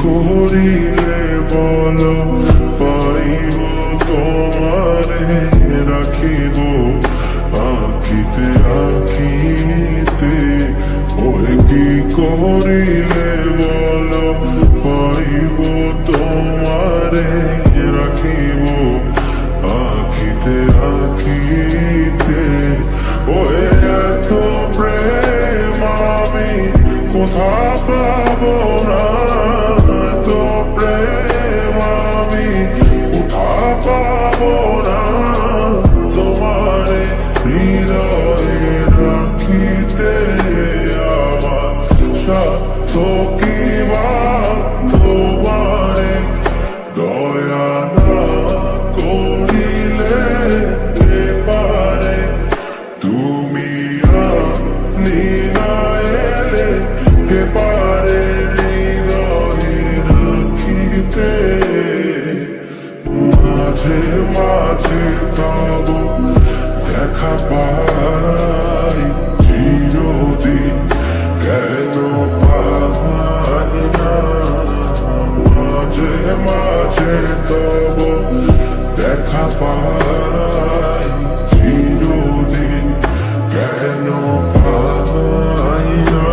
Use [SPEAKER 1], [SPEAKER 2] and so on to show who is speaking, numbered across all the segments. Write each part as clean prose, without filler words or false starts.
[SPEAKER 1] করিলে বলো পাইব তোমারে রাখিব আখিতে আখিতে। ওই কি করিলে বলো পাইব তোমারে রাখিব আখিতে আখিতে। ওই এত প্রেম আমি কোথা পাবো না, এত প্রেম আমি কোথা পাবো না। তোমারে হৃদয়ে রাখিতে আমার সাধ্য কি বা তোমারে দয়া না করিলে কে পারে। তুমি আপনি না এলে কে পারে হৃদয়ে রাখিতে। মাঝে মাঝে তব দেখা পাই চিরদিন কেন পাই না। মাঝে মাঝে তব দেখা পাই চিরদিন কেন পাই না।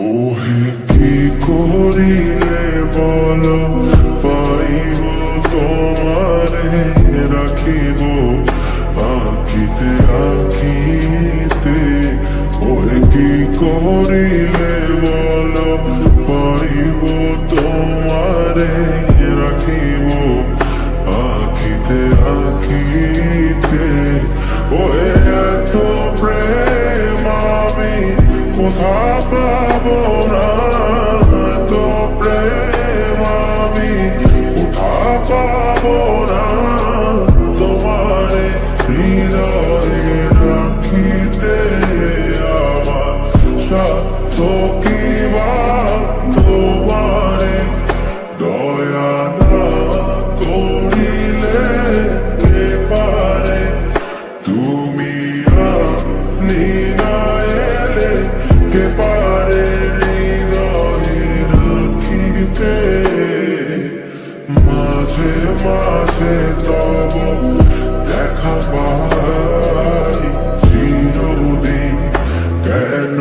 [SPEAKER 1] ওহে কি করিলে বলো পাইব তোমারে রাখিব আখিতে আখিতে। ওহে কি করিলে বলো পাইব তোমারে রাখিব আখিতে আখিতে। ওহে এত প্রেম আমি কোথা পাবো না, এত প্রেম আমি কোথা পাবো না। তোমারে হৃদয়ে রাখিতে আমার সাধ্য কি বা তোমারে দয়া না করিলে কে পারে। তুমি আপনি না এলে কে পারে হৃদয়ে রাখিতে। মাঝে মাঝে তব দেখা পাই চিরদিন কেন